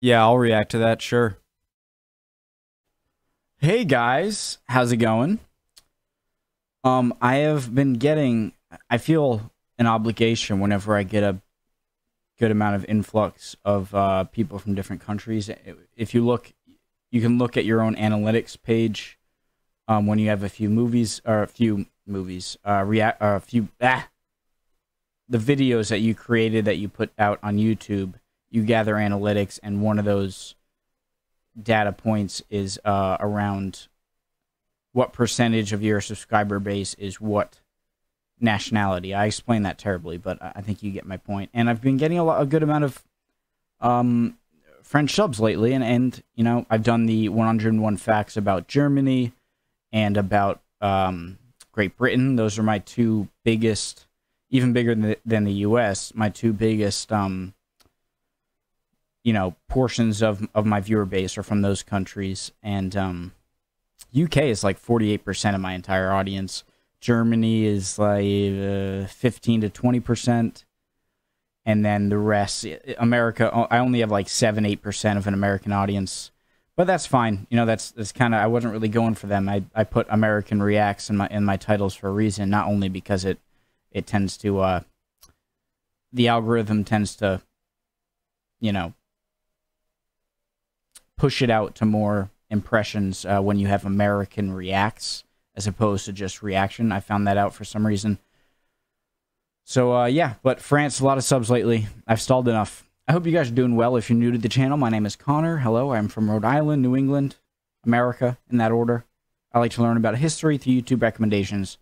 Yeah, I'll react to that, sure. Hey guys, how's it going? I have been getting, I feel an obligation whenever I get a good amount of influx of people from different countries. If you look, you can look at your own analytics page when you have a few movies, or a few movies, the videos that you created that you put out on YouTube, you gather analytics, and one of those data points is around what percentage of your subscriber base is what nationality. I explained that terribly, but I think you get my point. And I've been getting a good amount of French subs lately, and you know, I've done the 101 facts about Germany and about Great Britain. Those are my two biggest, even bigger than the US, my two biggest you know, portions of my viewer base are from those countries. And UK is like 48% of my entire audience. Germany is like 15 to 20%. And then the rest, America, I only have like 7-8% of an American audience. But that's fine. You know, that's kind of, I wasn't really going for them. I put American Reacts in my titles for a reason, not only because it tends to, the algorithm tends to, you know, push it out to more impressions when you have American Reacts as opposed to just reaction. I found that out for some reason. So, yeah, but France, a lot of subs lately. I've stalled enough. I hope you guys are doing well. If you're new to the channel, my name is Connor. Hello, I'm from Rhode Island, New England, America, in that order. I like to learn about history through YouTube recommendations.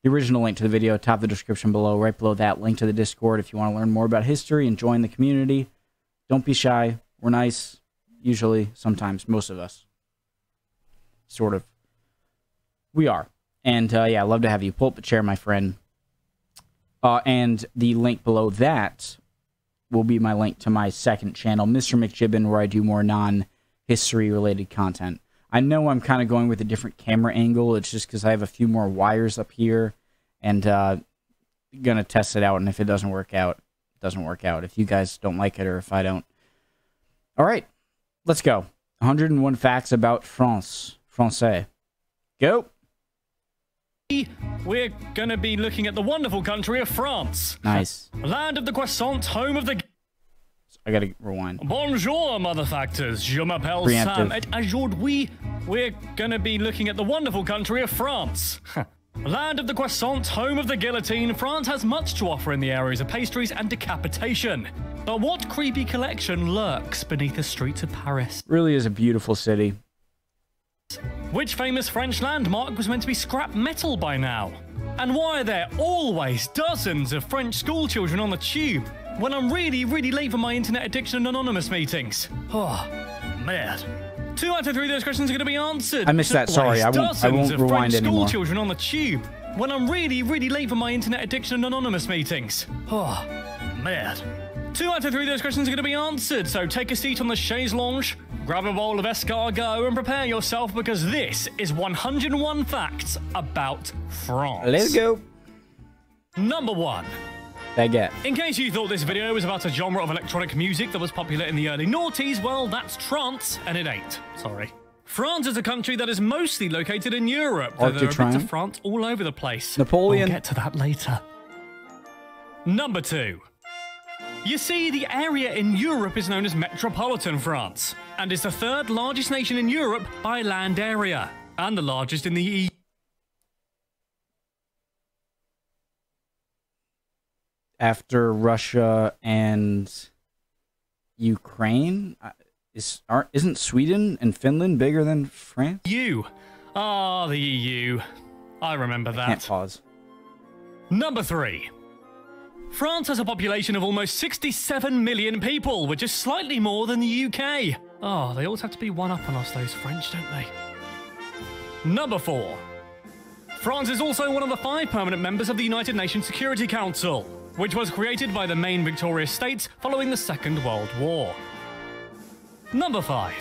The original link to the video, top of the description below. Right below that, link to the Discord if you want to learn more about history and join the community. Don't be shy. We're nice. Usually, sometimes, most of us. Sort of. We are. And, yeah, I'd love to have you. Pull up a chair, my friend. And the link below that will be my link to my second channel, Mr. McJibbin, where I do more non-history-related content. I know I'm kind of going with a different camera angle. It's just because I have a few more wires up here. And, gonna test it out. And if it doesn't work out, it doesn't work out. If you guys don't like it or if I don't. All right. Let's go. 101 facts about France. Francais. Go. We're gonna be looking at the wonderful country of France. Nice. Land of the croissant, home of the... I gotta rewind. Bonjour, mother factors. Je m'appelle Sam. Et aujourd'hui, we're gonna be looking at the wonderful country of France. Land of the croissant, home of the guillotine, France has much to offer in the areas of pastries and decapitation. But what creepy collection lurks beneath the streets of Paris? Really is a beautiful city. Which famous French landmark was meant to be scrap metal by now? And why are there always dozens of French schoolchildren on the tube when I'm really late for my internet addiction anonymous meetings? Oh, man. 2 out of 3 of those questions are going to be answered. I missed that, sorry. I won't rewind anymore. Schoolchildren on the tube when I'm really late for my internet addiction anonymous meetings. Oh, man. 2 out of 3 of those questions are going to be answered, so take a seat on the chaise lounge, grab a bowl of escargot, and prepare yourself because this is 101 facts about France. Let's go. Number 1. Baguette. In case you thought this video was about a genre of electronic music that was popular in the early noughties, well, that's trance, and it ain't. Sorry. France is a country that is mostly located in Europe, though there are bits of France all over the place. Napoleon. We'll get to that later. Number 2. You see, the area in Europe is known as Metropolitan France, and is the 3rd largest nation in Europe by land area, and the largest in the EU. After Russia and Ukraine, isn't Sweden and Finland bigger than France? EU. Ah, the EU. I remember that. Can't pause. Number 3. France has a population of almost 67 million people, which is slightly more than the UK. Oh, they always have to be one up on us, those French, don't they? Number 4. France is also one of the 5 permanent members of the United Nations Security Council, which was created by the main victorious states following the Second World War. Number 5.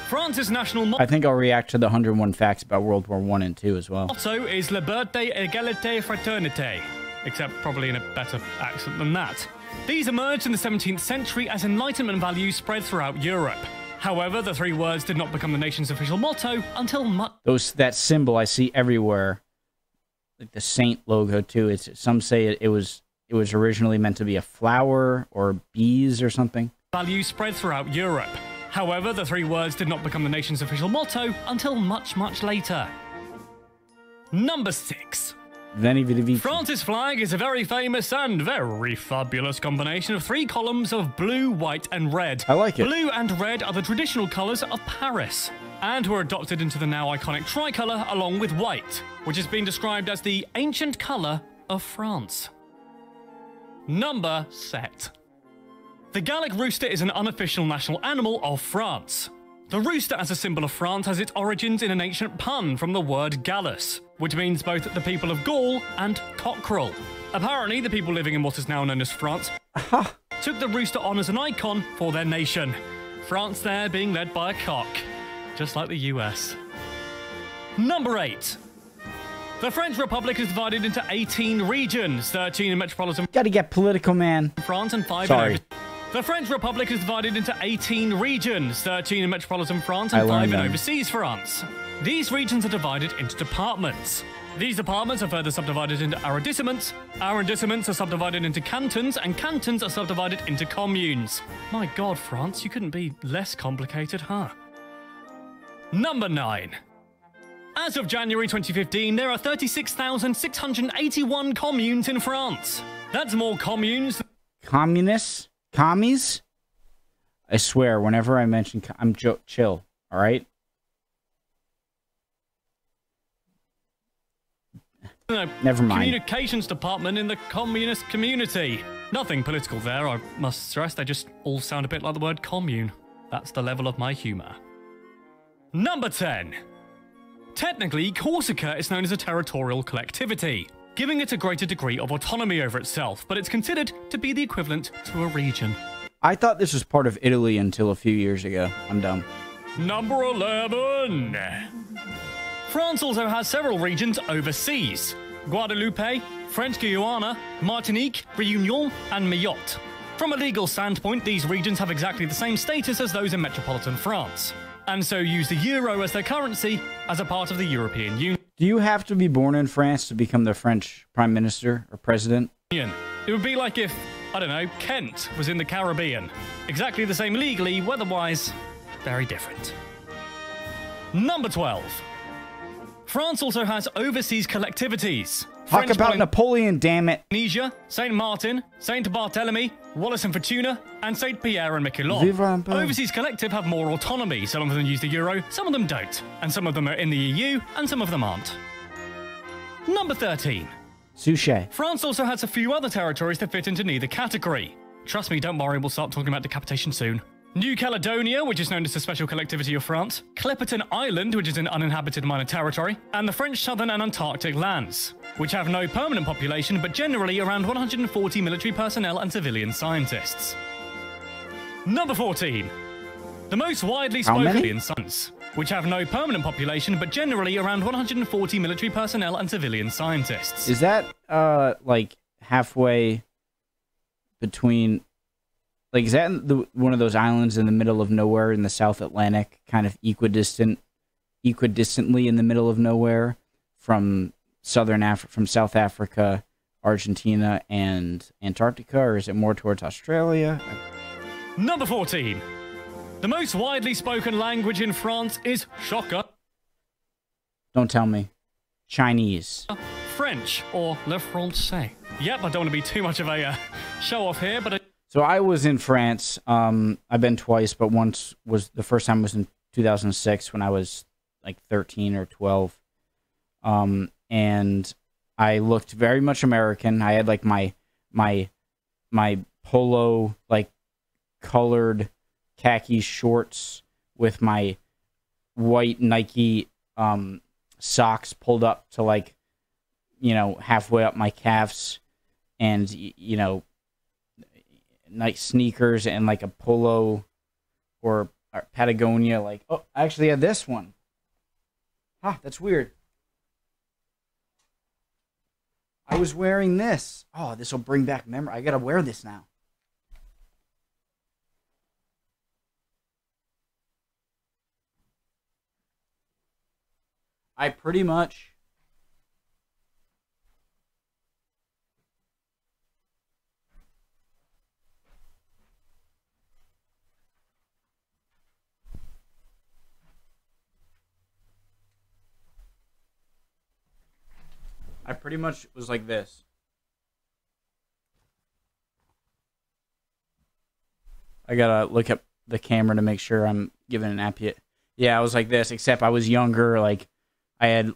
France's national I think I'll react to the 101 facts about World War I and II as well. motto is Liberté, Égalité, Fraternité. Except probably in a better accent than that. These emerged in the 17th century as Enlightenment values spread throughout Europe. However, the three words did not become the nation's official motto until that symbol I see everywhere, like the saint logo too. Some say it was originally meant to be a flower or bees or something. Values spread throughout Europe. However, the three words did not become the nation's official motto until much, much later. Number 6. Veni Vidi Vici. France's flag is a very famous and very fabulous combination of 3 columns of blue, white, and red. I like it. Blue and red are the traditional colours of Paris, and were adopted into the now iconic tricolour along with white, which has been described as the ancient colour of France. Number 7. The Gallic rooster is an unofficial national animal of France. The rooster as a symbol of France has its origins in an ancient pun from the word Gallus, which means both the people of Gaul and cockerel. Apparently, the people living in what is now known as France took the rooster on as an icon for their nation. France there being led by a cock, just like the US. Number 8. The French Republic is divided into 18 regions, 13 in metropolitan Gotta get political, man. France and 5 Sorry. in The French Republic is divided into 18 regions, 13 in metropolitan France and 5 in overseas France. These regions are divided into departments. These departments are further subdivided into arrondissements. Arrondissements are subdivided into cantons, and cantons are subdivided into communes. My God, France, you couldn't be less complicated, huh? Number 9. As of January 2015, there are 36,681 communes in France. That's more communes. Communists? Commies? I swear, whenever I mention... I'm chill, alright? Never mind. Communications department in the communist community. Nothing political there, I must stress. They just all sound a bit like the word commune. That's the level of my humour. Number 10. Technically, Corsica is known as a territorial collectivity, giving it a greater degree of autonomy over itself, but it's considered to be the equivalent to a region. I thought this was part of Italy until a few years ago. I'm dumb. Number 11. France also has several regions overseas. Guadeloupe, French Guiana, Martinique, Réunion, and Mayotte. From a legal standpoint, these regions have exactly the same status as those in metropolitan France, and so use the euro as their currency as a part of the European Union. Do you have to be born in France to become the French Prime Minister or President? It would be like if, I don't know, Kent was in the Caribbean. Exactly the same legally, weather-wise, very different. Number 12. France also has overseas collectivities. Talk about Napoleon, damn it. Tunisia, Saint Martin, Saint Barthélemy, Wallis and Futuna, and Saint Pierre and Miquelon. Overseas collective have more autonomy. Some of them use the euro, some of them don't. And some of them are in the EU, and some of them aren't. Number 13. Suchet. France also has a few other territories that fit into neither category. Trust me, don't worry, we'll start talking about decapitation soon. New Caledonia, which is known as the Special Collectivity of France, Clipperton Island, which is an uninhabited minor territory, and the French Southern and Antarctic lands, which have no permanent population but generally around 140 military personnel and civilian scientists. Number 14. The most widely spoken sons, which have no permanent population but generally around 140 military personnel and civilian scientists. Is that, like, halfway between... Like, is that one of those islands in the middle of nowhere in the South Atlantic, kind of equidistantly in the middle of nowhere from South Africa, Argentina, and Antarctica, or is it more towards Australia? Number 14. The most widely spoken language in France is shocker. Don't tell me. Chinese. French, or le français. Yep, I don't want to be too much of a show-off here, but... So I was in France. I've been twice, but the first time was in 2006 when I was like 13 or 12. And I looked very much American. I had like my polo, like colored khaki shorts with my white Nike socks pulled up to like, halfway up my calves, and nice sneakers and like a polo or Patagonia. Like, oh, I actually had this one. That's weird. I was wearing this. Oh, this will bring back memory. I gotta wear this now. I pretty much... was like this. I gotta look up the camera to make sure I'm giving an accurate. Yeah, I was like this, except I was younger. Like, I had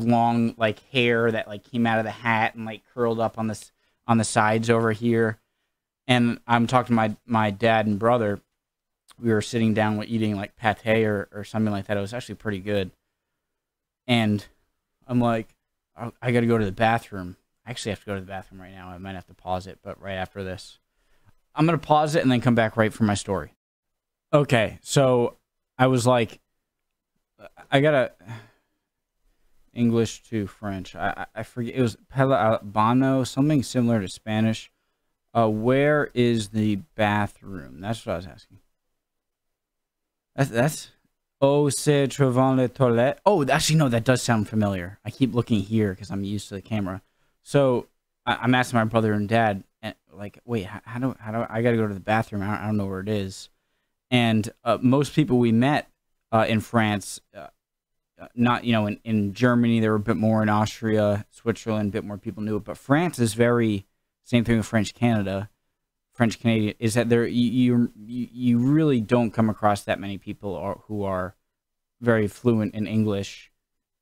long like hair that like came out of the hat and like curled up on the sides over here. And I'm talking to my dad and brother. We were sitting down eating like pate or something like that. It was actually pretty good. And I'm like, I got to go to the bathroom. I actually have to go to the bathroom right now. I might have to pause it, but right after this. I'm going to pause it and then come back right for my story. Okay, so I was like, I got to... English to French. I forget. It was Bano, something similar to Spanish. Where is the bathroom? That's what I was asking. That's... Oh, c'est trouver les toilettes. Oh, actually, no, that does sound familiar. I keep looking here because I'm used to the camera. So I'm asking my brother and dad, and like, wait, how do I got to go to the bathroom? I don't know where it is. And most people we met in France, not, in Germany, there were a bit more. In Austria, Switzerland, a bit more people knew it. But France is very, same thing with French Canada. French Canadian is that there you really don't come across that many people who are very fluent in English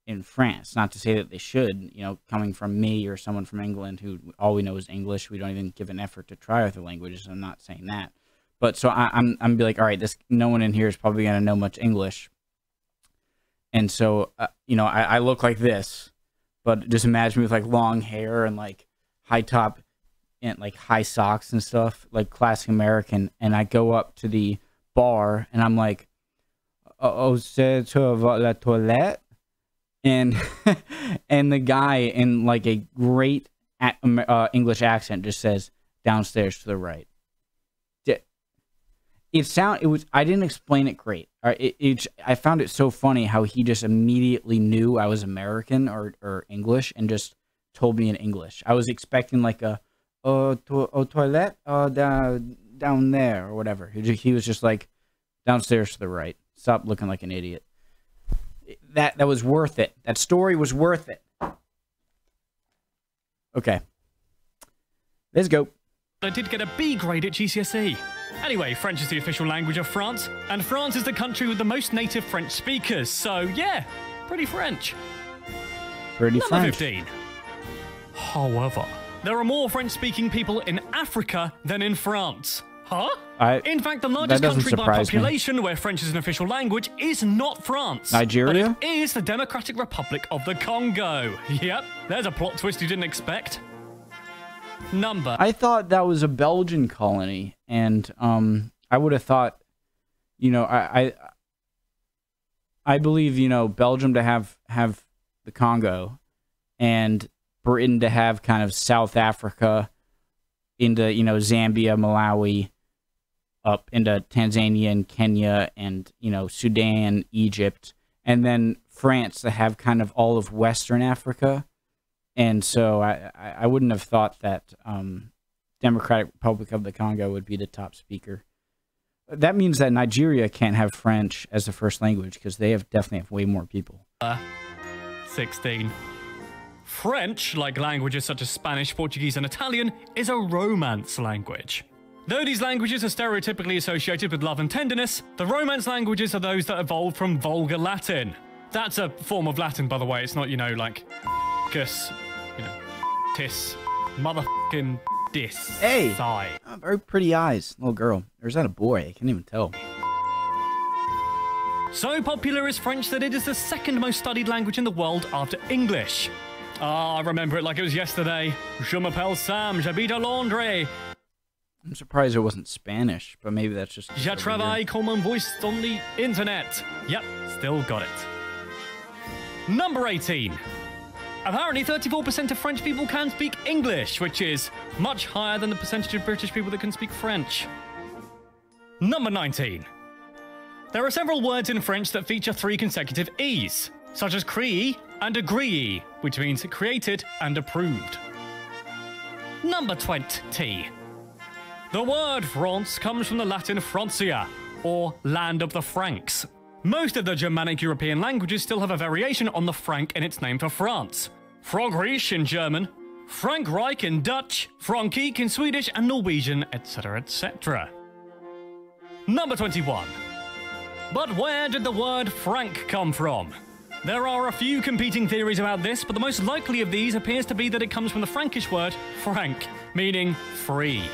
in France. Not to say that they should, coming from me or someone from England who all we know is English. We don't even give an effort to try other languages. I'm not saying that, but so I'm be like, all right, no one in here is probably gonna know much English, and so I look like this, but just imagine me with like long hair and like high top. And like high socks and stuff, like classic American, and I go up to the bar and I'm like, "Oh, c'est la toilette," and and the guy in like a great English accent just says, "Downstairs to the right." I didn't explain it great. I found it so funny how he just immediately knew I was American or English and just told me in English. I was expecting like a toilet, down there, or whatever. He was just like, downstairs to the right. Stop looking like an idiot. That was worth it. That story was worth it. Okay. Let's go. I did get a B grade at GCSE. Anyway, French is the official language of France, and France is the country with the most native French speakers, so yeah, pretty French. Pretty Number French. 15. However, there are more French-speaking people in Africa than in France. Huh? In fact, the largest country by population where French is an official language is not France. Nigeria? But it is the Democratic Republic of the Congo. Yep, there's a plot twist you didn't expect. I thought that was a Belgian colony, and I would have thought, I believe, Belgium to have the Congo, and Britain to have kind of South Africa into, Zambia, Malawi, up into Tanzania and Kenya and, Sudan, Egypt, and then France to have kind of all of Western Africa. And so I wouldn't have thought that Democratic Republic of the Congo would be the top speaker. That means that Nigeria can't have French as the first language because they definitely have way more people. 16. French, like languages such as Spanish, Portuguese, and Italian, is a Romance language. Though these languages are stereotypically associated with love and tenderness, the Romance languages are those that evolved from Vulgar Latin. That's a form of Latin, by the way. It's not, like, gus, tis, motherfucking dis. Hey! Sigh. Oh, very pretty eyes, little girl. Or is that a boy? I can't even tell. So popular is French that it is the second most studied language in the world after English. Ah, I remember it like it was yesterday. Je m'appelle Sam, j'habite à Londres. I'm surprised it wasn't Spanish, but maybe that's just... Je travaille comme un voice on the internet. Yep, still got it. Number 18. Apparently 34% of French people can speak English, which is much higher than the percentage of British people that can speak French. Number 19. There are several words in French that feature 3 consecutive E's. such as cree and agree, which means created and approved. Number 20. The word France comes from the Latin Francia, or land of the Franks. Most of the Germanic European languages still have a variation on the Frank in its name for France. Frankreich in German, Frankreich in Dutch, Frankique in Swedish and Norwegian, etc., etc. Number 21. But where did the word franc come from? There are a few competing theories about this, but the most likely of these appears to be that it comes from the Frankish word franc, meaning free.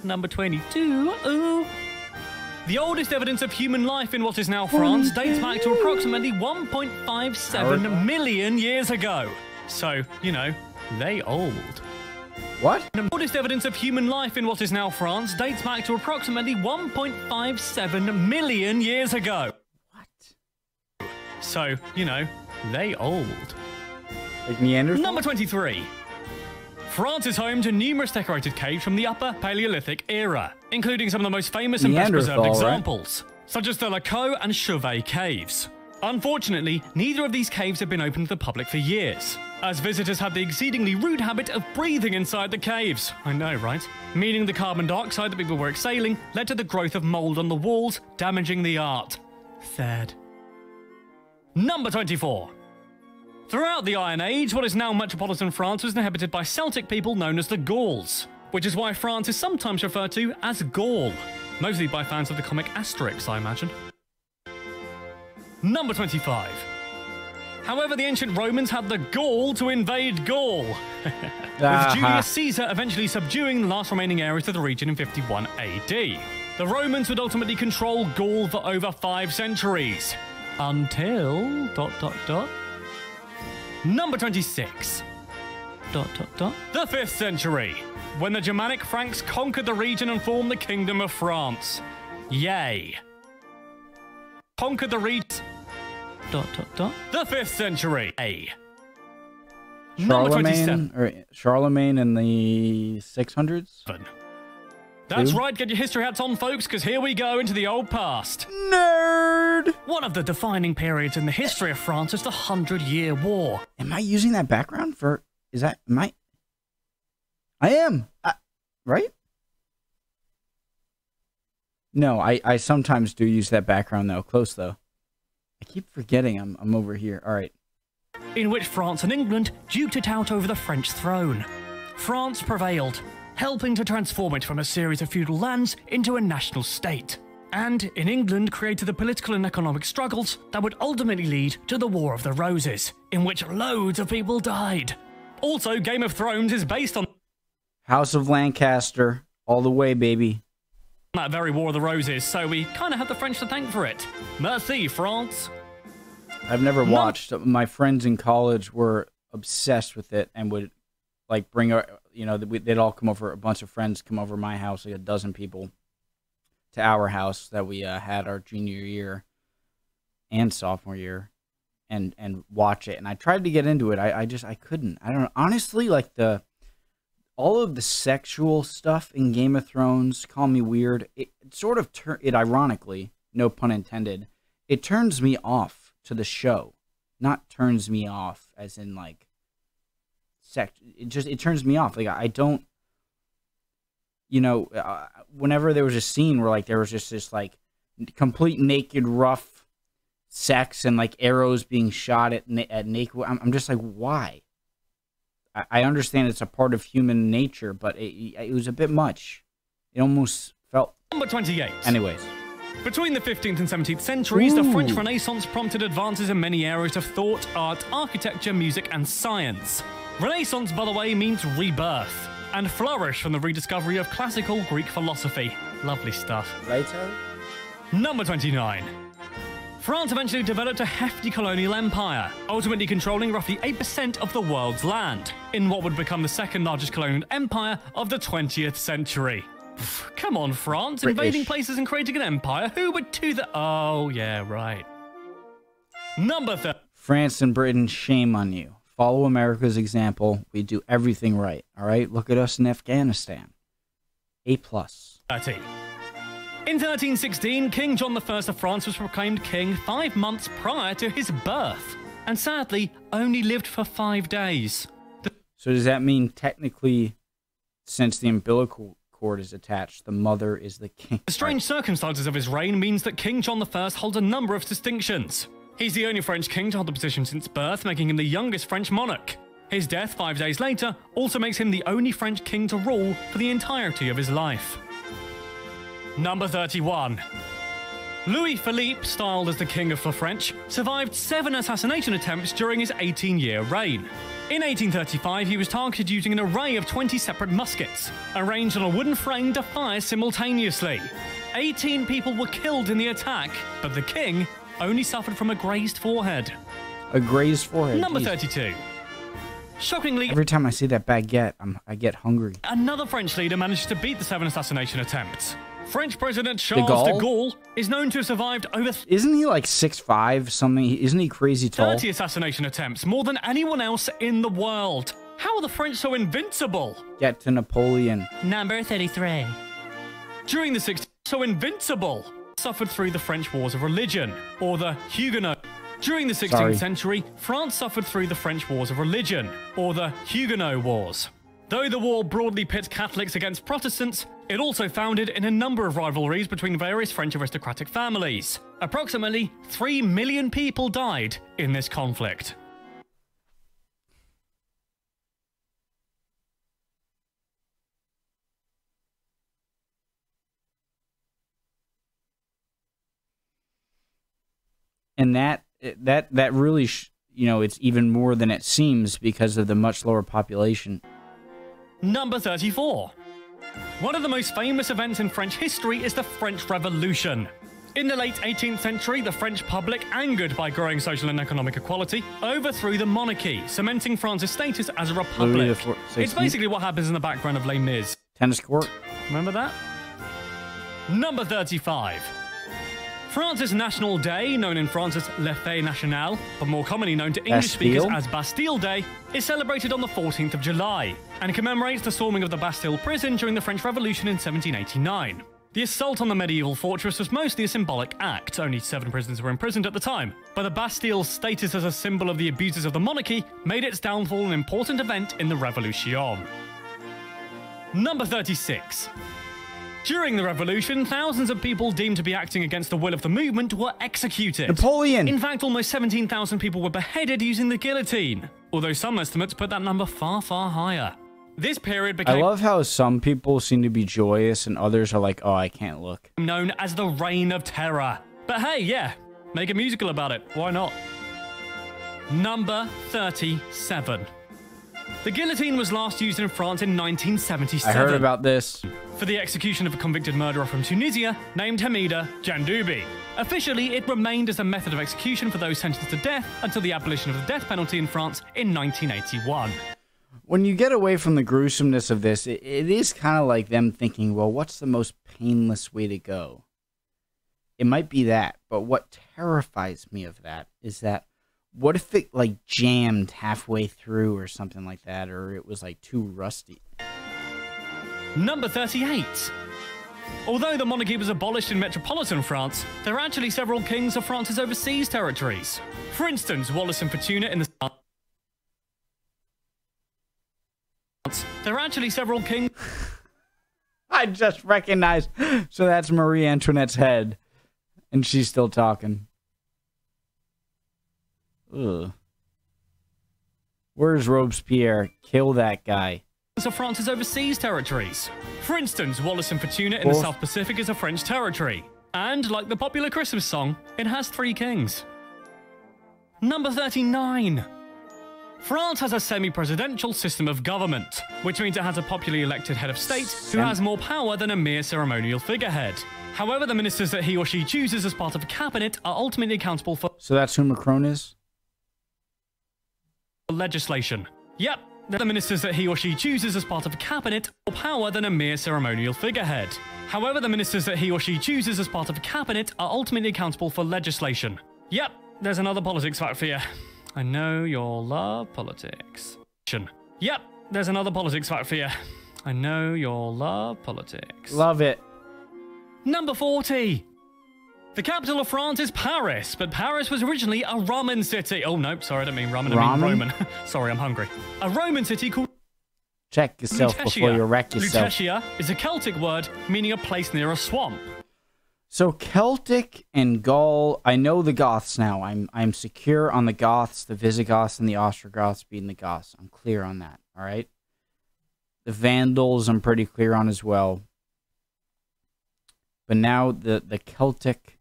Number 22. Ooh. The oldest evidence of human life in what is now France dates back to approximately 1.57 million years ago. So, you know, they old. What? The oldest evidence of human life in what is now France dates back to approximately 1.57 million years ago. What? So, you know, they old. Like Neanderthal? Number 23. France is home to numerous decorated caves from the Upper Paleolithic era, including some of the most famous and best preserved examples, such as the Lacoux and Chauvet caves. Unfortunately, neither of these caves have been open to the public for years, as visitors had the exceedingly rude habit of breathing inside the caves. I know, right? Meaning the carbon dioxide that people were exhaling led to the growth of mold on the walls, damaging the art. Sad. Number 24. Throughout the Iron Age, what is now metropolitan France was inhabited by Celtic people known as the Gauls, which is why France is sometimes referred to as Gaul, mostly by fans of the comic Asterix, I imagine. Number 25. However, the ancient Romans had the gall to invade Gaul, with Julius Caesar eventually subduing the last remaining areas of the region in 51 AD. The Romans would ultimately control Gaul for over 5 centuries, until... Number 26. The 5th century, when the Germanic Franks conquered the region and formed the Kingdom of France. Yay. Conquered the region. The 5th century. Number 27. Charlemagne in the 600s? That's right, get your history hats on, folks, because here we go into the old past. Nerd! One of the defining periods in the history of France is the 100-Year War. Am I using that background for... Is that... Am I... I am! Right? No, I sometimes do use that background, though. Close, though. I keep forgetting I'm over here. All right. In which France and England duked it out over the French throne. France prevailed, helping to transform it from a series of feudal lands into a national state. And in England created the political and economic struggles that would ultimately lead to the War of the Roses, in which loads of people died. Also, Game of Thrones is based on House of Lancaster, all the way, baby. That very War of the Roses, so we kind of have the French to thank for it. Merci, France. I've never watched. My friends in college were obsessed with it and would, like, bring, you know, they'd all come over, a bunch of friends come over my house, like a dozen people, to our house that we had our junior year and sophomore year, and watch it. And I tried to get into it. I couldn't. I don't know. Honestly, like, all of the sexual stuff in Game of Thrones, call me weird, it sort of, it ironically, no pun intended, it turns me off to the show. Not turns me off as in, like, sex. It turns me off. Like, I don't, you know, whenever there was a scene where, like, there was just this, like, complete naked, rough sex and, like, arrows being shot at naked, I'm just like, why? I understand it's a part of human nature, but it was a bit much. It almost felt... Number 28. Anyways. Between the 15th and 17th centuries, the French Renaissance prompted advances in many areas of thought, art, architecture, music, and science. Renaissance, by the way, means rebirth, and flourish from the rediscovery of classical Greek philosophy. Lovely stuff. Later? Number 29. France eventually developed a hefty colonial empire, ultimately controlling roughly 8% of the world's land, in what would become the second largest colonial empire of the 20th century. Pff, come on, France, invading places and creating an empire, who would do that? Oh, yeah, right. Number 30. France and Britain, shame on you. Follow America's example. We do everything right, all right? Look at us in Afghanistan. A+. 30. In 1316, King John I of France was proclaimed king 5 months prior to his birth, and sadly only lived for 5 days. So does that mean technically, since the umbilical cord is attached, the mother is the king? The strange circumstances of his reign means that King John I holds a number of distinctions. He's the only French king to hold the position since birth, making him the youngest French monarch. His death 5 days later also makes him the only French king to rule for the entirety of his life. Number 31. Louis Philippe, styled as the King of the French, survived 7 assassination attempts during his 18-year reign. In 1835, he was targeted using an array of 20 separate muskets, arranged on a wooden frame to fire simultaneously. 18 people were killed in the attack, but the king only suffered from a grazed forehead. A grazed forehead? Number 32. Shockingly, every time I see that baguette, I get hungry. Another French leader managed to beat the 7 assassination attempts. French President Charles de Gaulle is known to have survived over... Isn't he like 6'5", something? Isn't he crazy tall? 30 assassination attempts, more than anyone else in the world. How are the French so invincible? Get to Napoleon. Number 33. During the 60s, so invincible, suffered through the French Wars of Religion, or the Huguenot. During the 16th century, France suffered through the French Wars of Religion, or the Huguenot Wars. Though the war broadly pit Catholics against Protestants, it also founded in a number of rivalries between various French aristocratic families. Approximately 3 million people died in this conflict. And that really, it's even more than it seems because of the much lower population. Number 34. One of the most famous events in French history is the French Revolution. In the late 18th century, the French public, angered by growing social and economic equality, overthrew the monarchy, cementing France's status as a republic. It's basically what happens in the background of Les Mis. Tennis court. Remember that? Number 35. France's National Day, known in France as Le Fête Nationale, but more commonly known to English speakers as Bastille Day, is celebrated on the 14th of July and commemorates the storming of the Bastille prison during the French Revolution in 1789. The assault on the medieval fortress was mostly a symbolic act. Only 7 prisoners were imprisoned at the time, but the Bastille's status as a symbol of the abuses of the monarchy made its downfall an important event in the Revolution. Number 36. During the Revolution, thousands of people deemed to be acting against the will of the movement were executed. Napoleon! In fact, almost 17,000 people were beheaded using the guillotine, although some estimates put that number far, far higher. This period became... I love how some people seem to be joyous and others are like, oh, I can't look. ...known as the Reign of Terror. But hey, yeah, make a musical about it. Why not? Number 37. The guillotine was last used in France in 1977. I heard about this. For the execution of a convicted murderer from Tunisia named Hamida Jandoubi. Officially, it remained as a method of execution for those sentenced to death until the abolition of the death penalty in France in 1981. When you get away from the gruesomeness of this, it is kind of like them thinking, well, what's the most painless way to go? It might be that, but what terrifies me of that is that what if it, like, jammed halfway through or something like that, or it was, like, too rusty? Number 38. Although the monarchy was abolished in metropolitan France, there are actually several kings of France's overseas territories. For instance, Wallis and Futuna in the south. There are actually several kings... I just recognized. So that's Marie Antoinette's head, and she's still talking. Ugh. Where's Robespierre? Kill that guy. Of France's overseas territories. For instance, Wallis and Futuna in the South Pacific is a French territory. And, like the popular Christmas song, it has 3 kings. Number 39. France has a semi-presidential system of government, which means it has a popularly elected head of state who has more power than a mere ceremonial figurehead. However, the ministers that he or she chooses as part of a cabinet are ultimately accountable for... So that's who Macron is? ...legislation. Yep. The ministers that he or she chooses as part of a cabinet more power than a mere ceremonial figurehead. However, the ministers that he or she chooses as part of a cabinet are ultimately accountable for legislation. Yep, there's another politics fact for you. I know you'll love politics. Yep, there's another politics fact for you. I know you'll love politics. Love it. Number 40. The capital of France is Paris, but Paris was originally a Roman city. Oh, no, sorry, I don't mean Roman, I mean Roman. Sorry, I'm hungry. A Roman city called... Check yourself before you wreck yourself. Lutetia is a Celtic word meaning a place near a swamp. So Celtic and Gaul, I know the Goths now. I'm secure on the Goths, the Visigoths, and the Ostrogoths being the Goths. I'm clear on that, all right? The Vandals, I'm pretty clear on as well. But now the Celtic...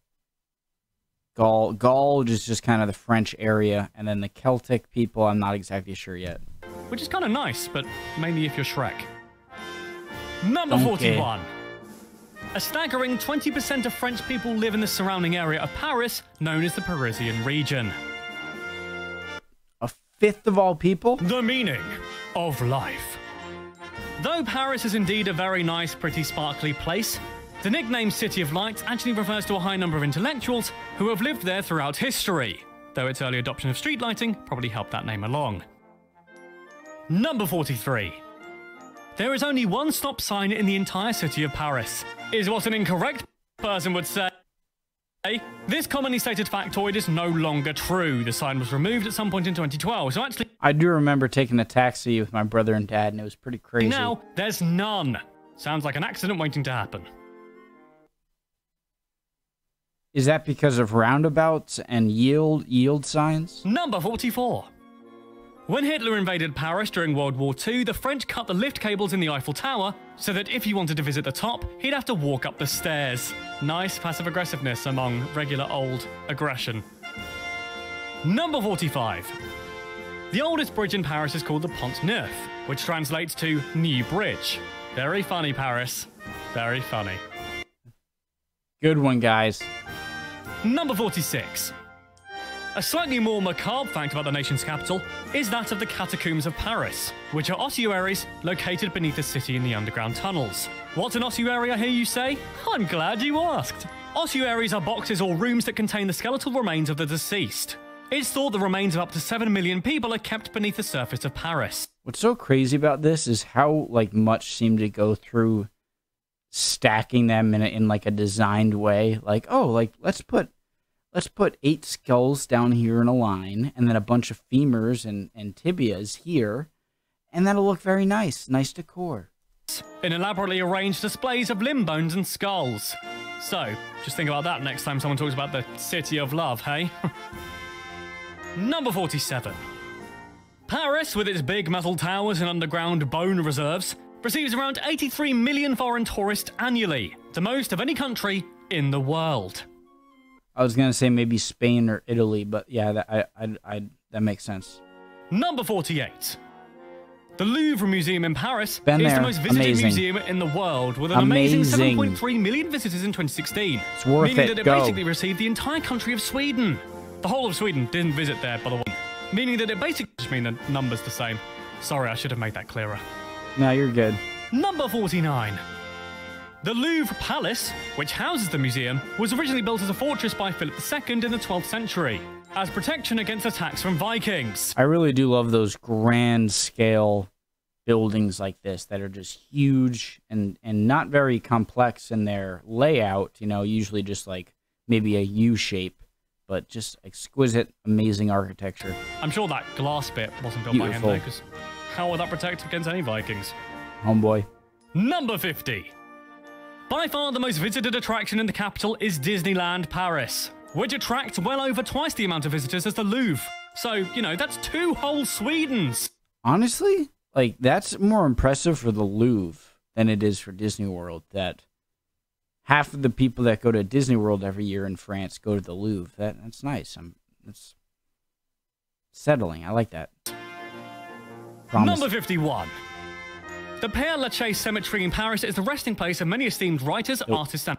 Gaul is just kind of the French area, and then the Celtic people, I'm not exactly sure yet. Which is kind of nice, but mainly if you're Shrek. Number 41. A staggering 20% of French people live in the surrounding area of Paris, known as the Parisian region. A fifth of all people? The meaning of life. Though Paris is indeed a very nice, pretty sparkly place, the nickname City of Lights actually refers to a high number of intellectuals who have lived there throughout history, though its early adoption of street lighting probably helped that name along. Number 43. There is only one stop sign in the entire city of Paris, is what an incorrect person would say. This commonly stated factoid is no longer true. The sign was removed at some point in 2012, so actually... I do remember taking a taxi with my brother and dad, and it was pretty crazy. Now, there's none. Sounds like an accident waiting to happen. Is that because of roundabouts and yield signs? Number 44. When Hitler invaded Paris during World War II, the French cut the lift cables in the Eiffel Tower so that if he wanted to visit the top, he'd have to walk up the stairs. Nice passive aggressiveness among regular old aggression. Number 45. The oldest bridge in Paris is called the Pont Neuf, which translates to New Bridge. Very funny, Paris. Very funny. Good one, guys. Number 46. A slightly more macabre fact about the nation's capital is that of the catacombs of Paris, which are ossuaries located beneath the city in the underground tunnels. What's an ossuary, I hear you say? I'm glad you asked. Ossuaries are boxes or rooms that contain the skeletal remains of the deceased. It's thought the remains of up to 7 million people are kept beneath the surface of Paris. What's so crazy about this is how much seemed to go through stacking them in like a designed way. Like, oh, let's put 8 skulls down here in a line, and then a bunch of femurs and tibias here, and that'll look very nice. Nice decor. In elaborately arranged displays of limb bones and skulls. So, just think about that next time someone talks about the City of Love, hey? Number 47. Paris, with its big metal towers and underground bone reserves, receives around 83 million foreign tourists annually, the most of any country in the world. I was gonna say maybe Spain or Italy, but yeah, that makes sense. Number 48. The Louvre Museum in Paris is Been there. the most visited Amazing. museum in the world, with an amazing 7.3 million visitors in 2016. It's worth meaning it. that it Go. basically received the entire country of Sweden. The whole of Sweden didn't visit there, by the way. Meaning that it basically just means the number's the same. Sorry, I should have made that clearer. No, you're good. Number 49. The Louvre Palace, which houses the museum, was originally built as a fortress by Philip II in the 12th century, as protection against attacks from Vikings. I really do love those grand scale buildings like this that are just huge and not very complex in their layout, you know, usually just like maybe a U shape, but just exquisite, amazing architecture. I'm sure that glass bit wasn't built by hand, Beautiful. though, because how would that protect against any Vikings? Homeboy. Number 50. By far the most visited attraction in the capital is Disneyland Paris, which attracts well over twice the amount of visitors as the Louvre. So, you know, that's 2 whole Swedens. Honestly, like, that's more impressive for the Louvre than it is for Disney World, that half of the people that go to Disney World every year in France go to the Louvre. That's nice. That's settling. I like that. Promise. Number 51. The Père Lachaise Cemetery in Paris is the resting place of many esteemed writers, artists, and...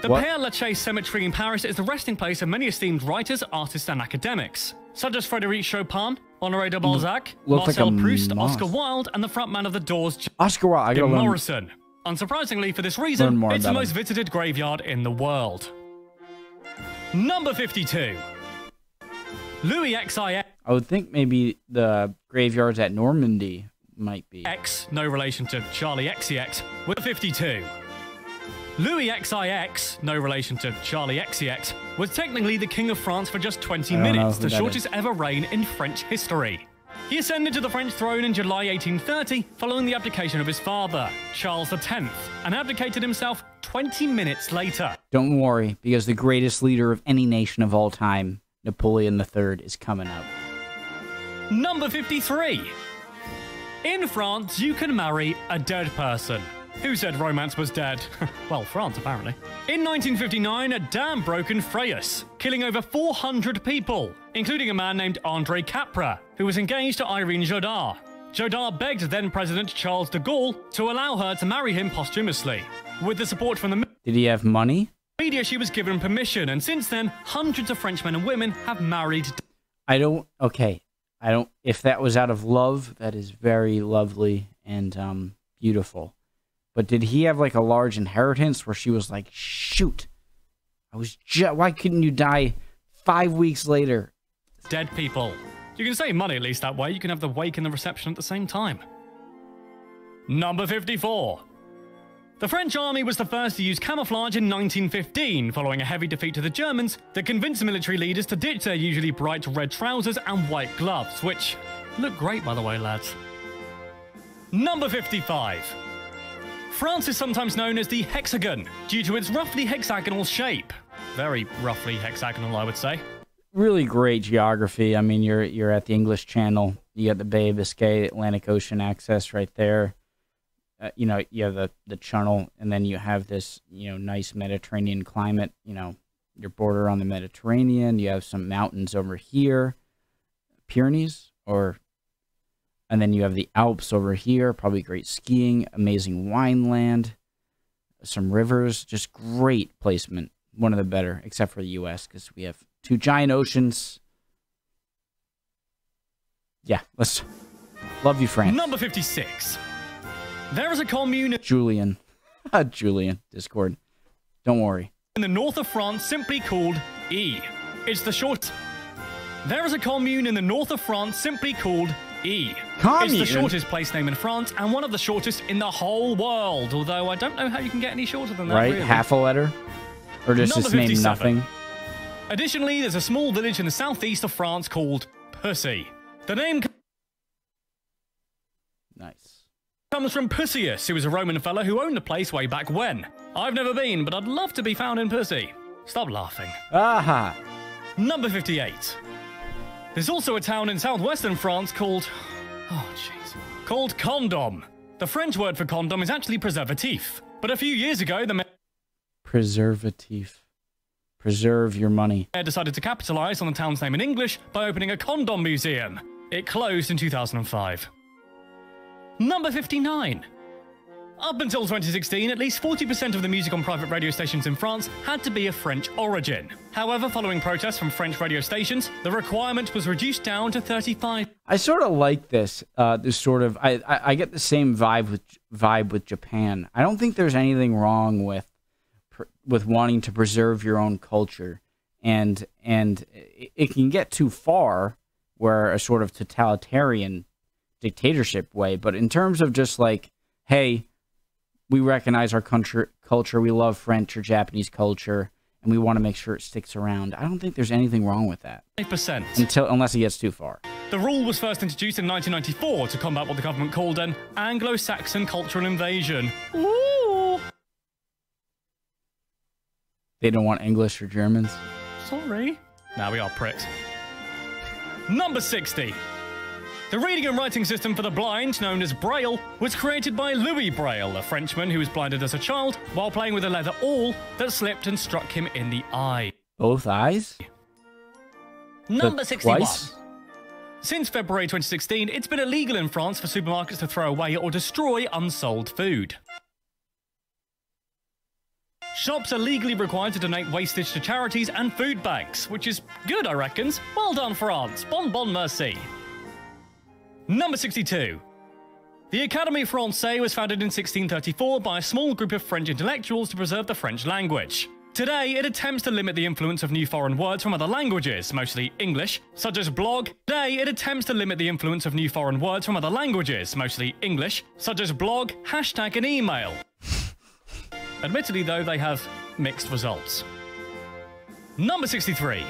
The What? Père Lachaise Cemetery in Paris is the resting place of many esteemed writers, artists, and academics, such as Frédéric Chopin, Honoré de Balzac, Looks like Marcel a Proust, moss. Oscar Wilde, and the frontman of the Doors, Oscar Wilde. I Jim gotta learn. Morrison. Unsurprisingly, for this Learn reason, more it's the about most him. visited graveyard in the world. Number 52. Louis XIX, I would think maybe the graveyards at Normandy might be. no relation to Charlie XCX, with 52. Louis XIX, no relation to Charlie XCX, was technically the King of France for just 20 I don't know minutes, who the that shortest is. ever reign in French history. He ascended to the French throne in July 1830 following the abdication of his father, Charles X, and abdicated himself 20 minutes later. Don't worry, because the greatest leader of any nation of all time, Napoleon III, is coming up. Number 53. In France, you can marry a dead person. Who said romance was dead? Well, France, apparently. In 1959, a dam broke in Freyas, killing over 400 people, including a man named André Capra, who was engaged to Irene Jodard. Jodard begged then-President Charles de Gaulle to allow her to marry him posthumously. With the support from the Did he have money? media, she was given permission, and since then, hundreds of French men and women have married. If that was out of love, that is very lovely and beautiful. But did he have like a large inheritance where she was like, shoot, why couldn't you die 5 weeks later? Dead people. You can save money at least that way. You can have the wake and the reception at the same time. Number 54. The French army was the first to use camouflage in 1915, following a heavy defeat to the Germans that convinced military leaders to ditch their usually bright red trousers and white gloves, which look great, by the way, lads. Number 55. France is sometimes known as the hexagon, due to its roughly hexagonal shape. Very roughly hexagonal, I would say. Really great geography. I mean, you're at the English Channel. You got the Bay of Biscay, Atlantic Ocean access right there. You have the Channel, and then you have this, nice Mediterranean climate. Your border on the Mediterranean. You have some mountains over here, Pyrenees, and then you have the Alps over here. Probably great skiing, amazing wine land, some rivers, just great placement. One of the better, except for the U.S., because we have 2 giant oceans. Yeah, love you, France. Number 56. There is a commune Julian, Discord. Don't worry. in the north of France simply called E. It's the short. There is a commune in the north of France simply called E. Commune? It's the shortest place name in France and one of the shortest in the whole world. Although I don't know how you can get any shorter than that. Right? Really. Half a letter? Or just Number his name 57. nothing? Additionally, there's a small village in the southeast of France called Pussy. The name Nice. comes from Pusius, who was a Roman fella who owned the place way back when. I've never been, but I'd love to be found in Pussy. Stop laughing. Aha! Number 58. There's also a town in southwestern France called... Oh, jeez. Called Condom. The French word for condom is actually preservatif. But a few years ago, the Preservative. Preserve your money. mayor decided to capitalize on the town's name in English by opening a condom museum. It closed in 2005. Number 59. Up until 2016, at least 40% of the music on private radio stations in France had to be of French origin. However, following protests from French radio stations, the requirement was reduced down to 35%. I sort of like this. This sort of... I get the same vibe with Japan. I don't think there's anything wrong with wanting to preserve your own culture. And it can get too far where a sort of totalitarian dictatorship way. But in terms of just like, hey... we recognize our culture, we love French or Japanese culture, and we want to make sure it sticks around. I don't think there's anything wrong with that. 5%. Unless it gets too far. The rule was first introduced in 1994 to combat what the government called an Anglo-Saxon cultural invasion. Ooh. They don't want English or Germans. Sorry. Now we are pricks. Number 60. The reading and writing system for the blind, known as Braille, was created by Louis Braille, a Frenchman who was blinded as a child while playing with a leather awl that slipped and struck him in the eye. Both eyes? Number 61. Twice? Since February 2016, it's been illegal in France for supermarkets to throw away or destroy unsold food. Shops are legally required to donate wastage to charities and food banks, which is good, I reckons. Well done, France. Bon bon merci. Number 62. The Académie Française was founded in 1634 by a small group of French intellectuals to preserve the French language. Today, it attempts to limit the influence of new foreign words from other languages, mostly English, such as blog. Today, it attempts to limit the influence of new foreign words from other languages, mostly English, such as blog, hashtag, and email. Admittedly, though, they have mixed results. Number 63.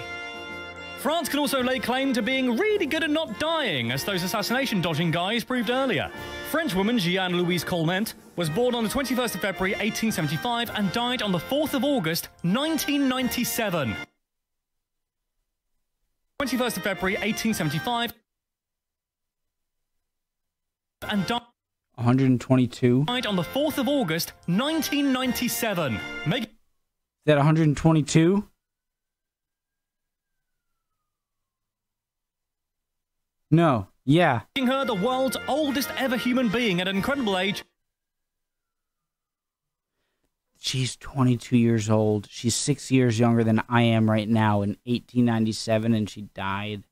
France can also lay claim to being really good at not dying, as those assassination-dodging guys proved earlier. French woman Jeanne-Louise Colment was born on the 21st of February 1875 and died on the 4th of August 1997. 21st of February 1875 and died 122. Died on the 4th of August 1997. Is that 122? No. Yeah. Making her the world's oldest ever human being at an incredible age. She's 22 years old. She's 6 years younger than I am right now in 1897, and she died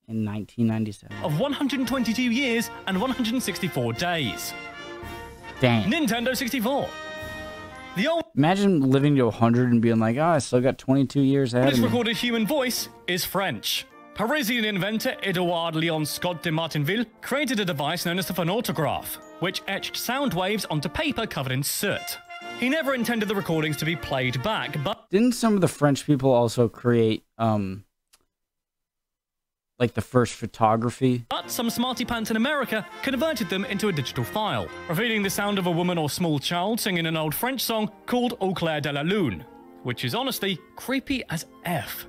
in 1997. Of 122 years and 164 days. Dang. Nintendo 64. The Imagine living to 100 and being like, oh, I still got 22 years ahead of oldest me. recorded human voice is French. Parisian inventor Edouard Leon Scott de Martinville created a device known as the phonautograph, which etched sound waves onto paper covered in soot. He never intended the recordings to be played back, but... Didn't some of the French people also create, like the first photography? But some smarty pants in America converted them into a digital file, revealing the sound of a woman or small child singing an old French song called Au clair de la lune, which is honestly creepy as F.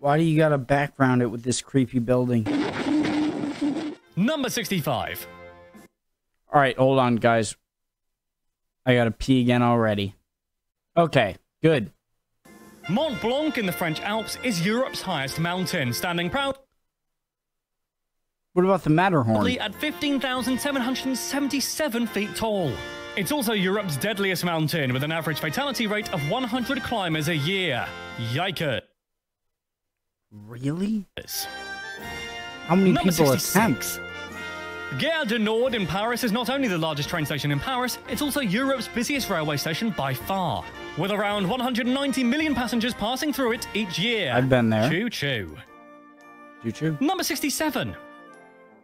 Why do you gotta background it with this creepy building? Number 65. Alright, hold on, guys. I gotta pee again already. Okay, good. Mont Blanc in the French Alps is Europe's highest mountain, standing proudly What about the Matterhorn? at 15,777 feet tall. It's also Europe's deadliest mountain, with an average fatality rate of 100 climbers a year. Yikers. Really? How many Number people 66. attempt? Gare du Nord in Paris is not only the largest train station in Paris, it's also Europe's busiest railway station by far, with around 190 million passengers passing through it each year. I've been there. Choo-choo. Choo-choo. Number 67.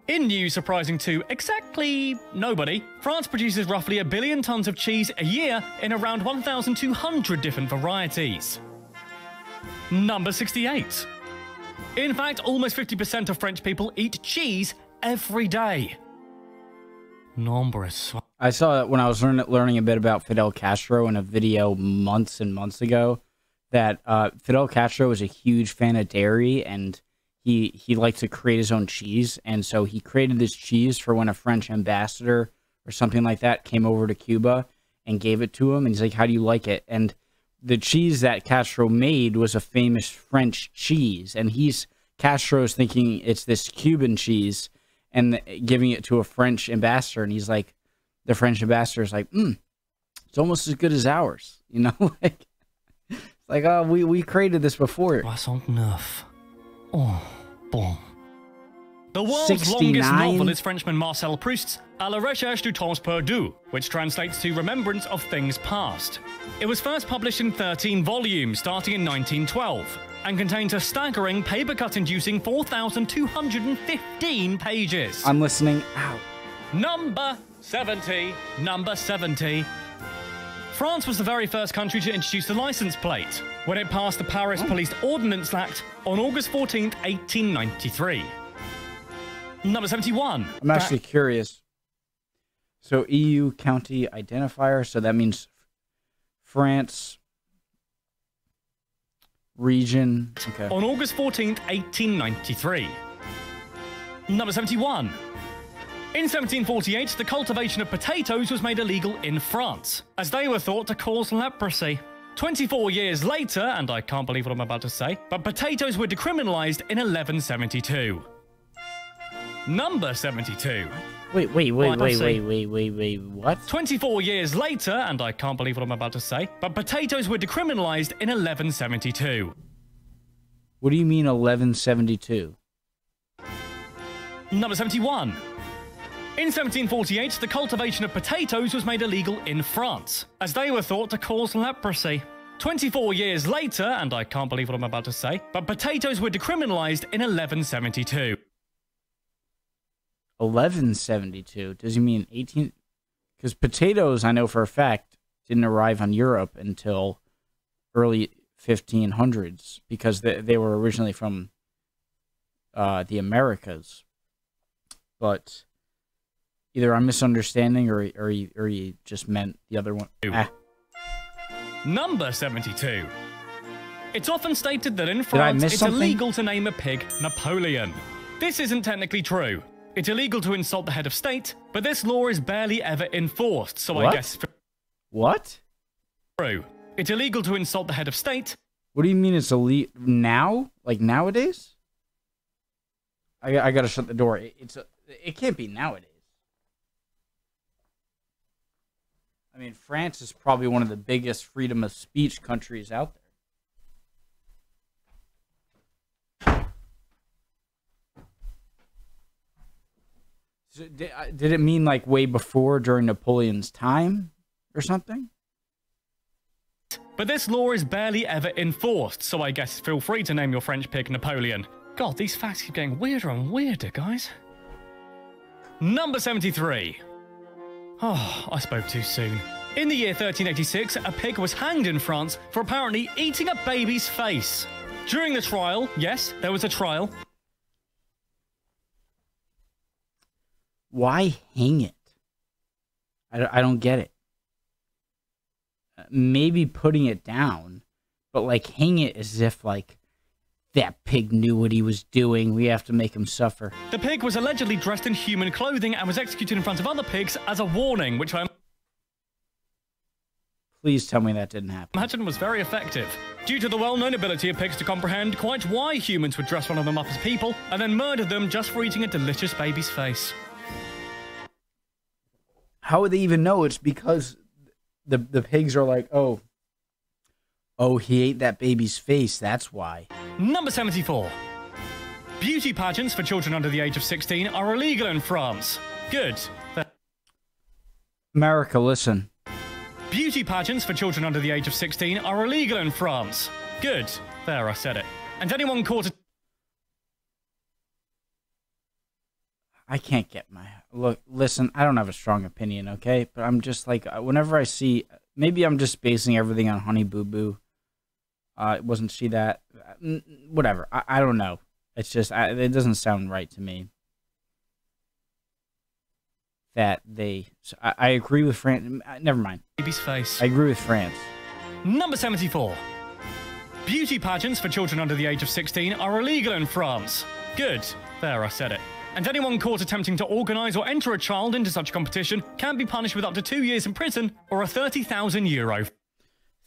In news surprising to exactly nobody, France produces roughly 1 billion tons of cheese a year in around 1,200 different varieties. Number 68. In fact, almost 50% of French people eat cheese every day. I saw it when I was learning a bit about Fidel Castro in a video months and months ago, that Fidel Castro was a huge fan of dairy, and he liked to create his own cheese, and so he created this cheese for when a French ambassador or something like that came over to Cuba and gave it to him, and he's like, how do you like it? And the cheese that Castro made was a famous French cheese, and Castro's thinking it's this Cuban cheese and giving it to a French ambassador, and he's like, the French ambassador's like, it's almost as good as ours, you know? Like, it's like, oh, we created this before. 69. Oh, boom. The world's 69? longest novel is Frenchman Marcel Proust's À la recherche du temps perdu, which translates to Remembrance of Things Past. It was first published in 13 volumes, starting in 1912, and contains a staggering paper-cut-inducing 4,215 pages. I'm listening. Ow. Number 70. Number 70. France was the very first country to introduce the license plate when it passed the Paris Police Ordnance Act on August 14th, 1893. Number 71. I'm actually curious. So EU county identifier, so that means France region. Okay. On August 14th, 1893. Number 71. In 1748, the cultivation of potatoes was made illegal in France, as they were thought to cause leprosy. 24 years later, and I can't believe what I'm about to say, but potatoes were decriminalized in 1172. Number 72. Wait, what? 24 years later, and I can't believe what I'm about to say, but potatoes were decriminalized in 1172. What do you mean 1172? Number 71. In 1748, the cultivation of potatoes was made illegal in France, as they were thought to cause leprosy. 24 years later, and I can't believe what I'm about to say, but potatoes were decriminalized in 1172. 1172? Does he mean 18? Because potatoes, I know for a fact, didn't arrive on Europe until early 1500s, because they were originally from the Americas. But either I'm misunderstanding or he just meant the other one. Number 72. It's often stated that in France it's illegal to name a pig Napoleon. This isn't technically true. It's illegal to insult the head of state, but this law is barely ever enforced, so what? I guess... What? True. It's illegal to insult the head of state. What do you mean it's illegal now? Like nowadays? I gotta shut the door. It can't be nowadays. I mean, France is probably one of the biggest freedom of speech countries out there. So did it mean like way before, during Napoleon's time or something? But this law is barely ever enforced, so I guess feel free to name your French pig Napoleon. God, these facts keep getting weirder and weirder, guys. Number 73. Oh, I spoke too soon. In the year 1386, a pig was hanged in France for apparently eating a baby's face. During the trial, yes, there was a trial. Why hang it? I don't get it. Maybe putting it down, but like hang it as if like that pig knew what he was doing. We have to make him suffer. The pig was allegedly dressed in human clothing and was executed in front of other pigs as a warning, which I Please tell me that didn't happen. imagine was very effective. Due to the well-known ability of pigs to comprehend quite why humans would dress one of them up as people and then murder them just for eating a delicious baby's face. How would they even know? It's because the pigs are like, oh, he ate that baby's face. That's why. Number 74. Beauty pageants for children under the age of 16 are illegal in France. Good. America, listen. Beauty pageants for children under the age of 16 are illegal in France. Good. There, I said it. And anyone caught... I can't get my... Look, listen, I don't have a strong opinion, okay? But I'm just like, whenever I see... Maybe I'm just basing everything on Honey Boo Boo. Wasn't she that? Whatever. I don't know. It's just, it doesn't sound right to me. That they... So I agree with France. Never mind. Baby's face. I agree with France. Number 74. Beauty pageants for children under the age of 16 are illegal in France. Good. There, I said it. And anyone caught attempting to organise or enter a child into such competition can be punished with up to 2 years in prison or a €30,000.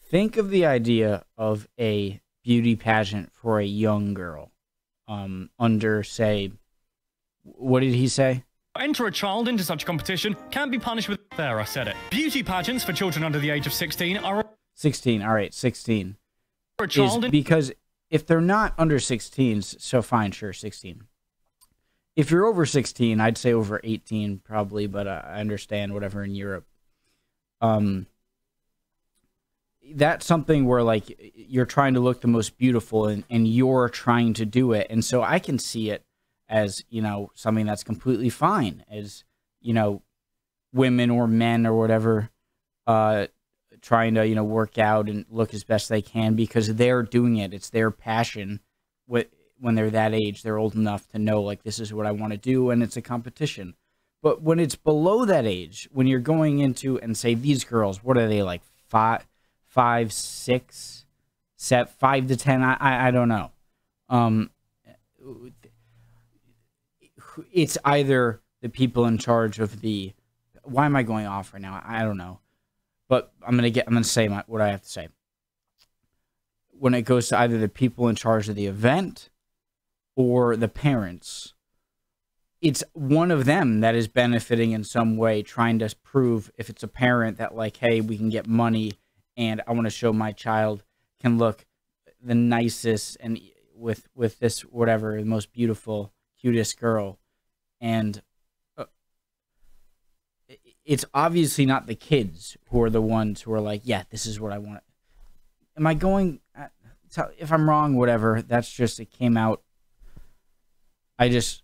Think of the idea of a beauty pageant for a young girl. Under, say... What did he say? Enter a child into such competition can be punished with... There, I said it. Beauty pageants for children under the age of 16 are... 16, all right, 16. For a child because if they're not under 16s, so fine, sure, 16. If you're over 16, I'd say over 18 probably, but I understand whatever in Europe. That's something where like you're trying to look the most beautiful and you're trying to do it. And so I can see it as, you know, something that's completely fine, as, you know, women or men or whatever trying to, you know, work out and look as best they can because they're doing it. It's their passion. When they're that age, they're old enough to know, like, this is what I want to do, and it's a competition. But when it's below that age, when you're going into, and say, these girls, what are they, like, 5, 6, 7, 5 to 10? I don't know. It's either the people in charge of the... Why am I going off right now? I don't know. But I'm gonna say what I have to say. When it goes to either the people in charge of the event or the parents, it's one of them that is benefiting in some way, trying to prove, if it's a parent, that like, hey, we can get money and I want to show my child can look the nicest and with this whatever, the most beautiful, cutest girl. And it's obviously not the kids who are the ones who are like, yeah, this is what I want. am I going? If I'm wrong, whatever. That's just it came out. This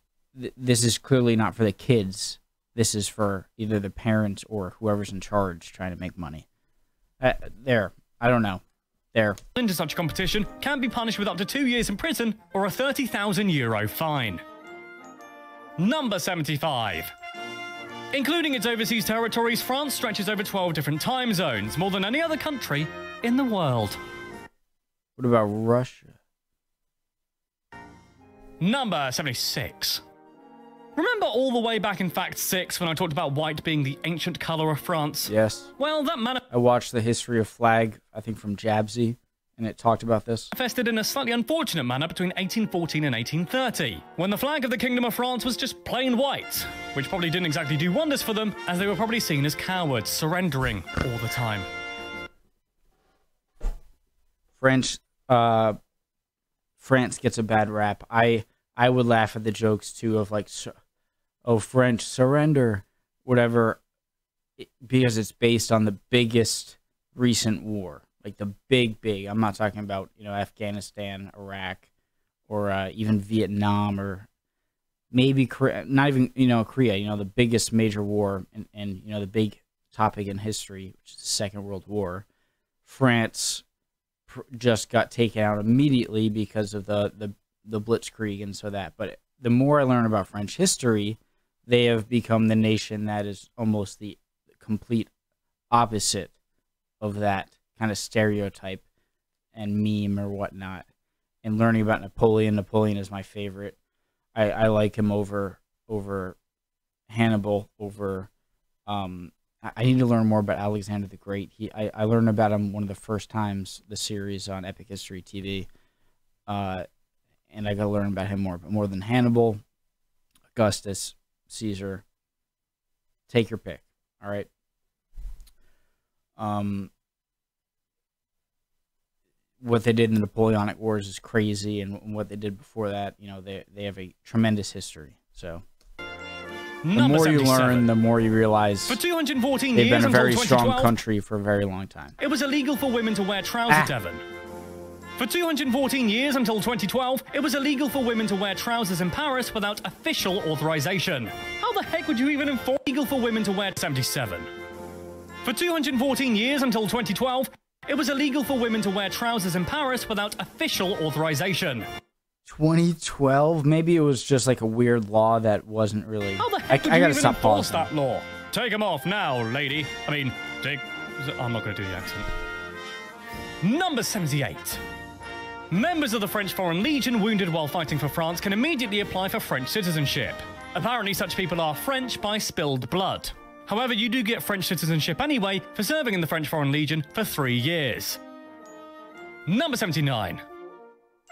is clearly not for the kids. This is for either the parents or whoever's in charge trying to make money. There, I don't know. There. Into such competition can be punished with up to 2 years in prison or a €30,000 fine. Number 75. Including its overseas territories, France stretches over 12 different time zones, more than any other country in the world. What about Russia? Number 76. Remember all the way back in Fact 6 when I talked about white being the ancient colour of France? Yes. Well, that I watched the history of flag, I think from Jabsy, and it talked about this. Manifested in a slightly unfortunate manner between 1814 and 1830, when the flag of the Kingdom of France was just plain white, which probably didn't exactly do wonders for them, as they were probably seen as cowards, surrendering all the time. France gets a bad rap. I would laugh at the jokes too of like, oh, French, surrender, whatever, because it's based on the biggest recent war, like the big. I'm not talking about, Afghanistan, Iraq, or even Vietnam, or maybe Korea, not even, Korea, the biggest major war and the big topic in history, which is the Second World War. France just got taken out immediately because of the Blitzkrieg and so that. But the more I learn about French history, they have become the nation that is almost the complete opposite of that kind of stereotype and meme or whatnot. And learning about Napoleon is my favorite. I like him over Hannibal, over I need to learn more about Alexander the Great. I learned about him one of the first times, the series on Epic History TV. And I got to learn about him more. But more than Hannibal, Augustus, Caesar, take your pick. All right. What they did in the Napoleonic Wars is crazy, and what they did before that, they have a tremendous history. So the more you learn, the more you realize for 214 they've years been a very until strong country for a very long time. It was illegal for women to wear trousers, Devon. For 214 years until 2012, it was illegal for women to wear trousers in Paris without official authorization. How the heck would you even enforce illegal for women to wear 77? For 214 years until 2012, it was illegal for women to wear trousers in Paris without official authorization. 2012? Maybe it was just like a weird law that wasn't really... How the heck would you gotta even stop enforce pausing. that law? Take them off now, lady. I'm not going to do the accent. Number 78. Members of the French Foreign Legion wounded while fighting for France can immediately apply for French citizenship. Apparently, such people are French by spilled blood. However, you do get French citizenship anyway for serving in the French Foreign Legion for 3 years. Number 79.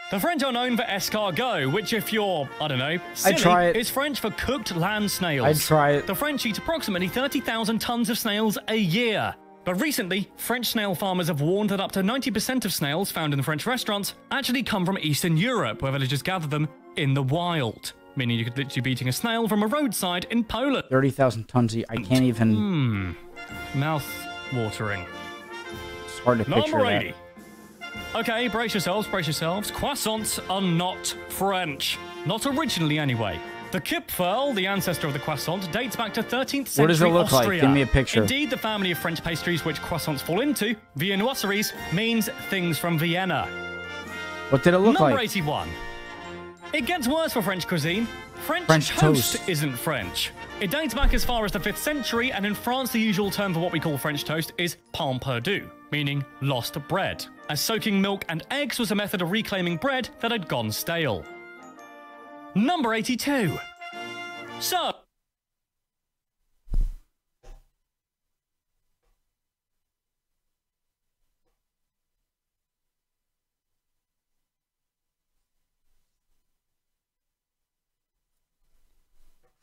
The French are known for escargot, which if you're, I don't know, silly, is French for cooked land snails. I'd try it. The French eat approximately 30,000 tons of snails a year. But recently, French snail farmers have warned that up to 90% of snails found in French restaurants actually come from Eastern Europe, where villagers gather them in the wild. Meaning you could literally be eating a snail from a roadside in Poland. 30,000 tons. I can't even... Mouth-watering. It's hard to picture Number 80. that. Okay, brace yourselves, brace yourselves. Croissants are not French. Not originally, anyway. The Kipferl, the ancestor of the croissant, dates back to 13th century Austria. What does it look like? Give me a picture. Indeed, the family of French pastries which croissants fall into, viennoiseries, means things from Vienna. What did it look like? Number 81. It gets worse for French cuisine. French toast isn't French. It dates back as far as the 5th century, and in France the usual term for what we call French toast is pain perdu, meaning lost bread, as soaking milk and eggs was a method of reclaiming bread that had gone stale. Number 82. So...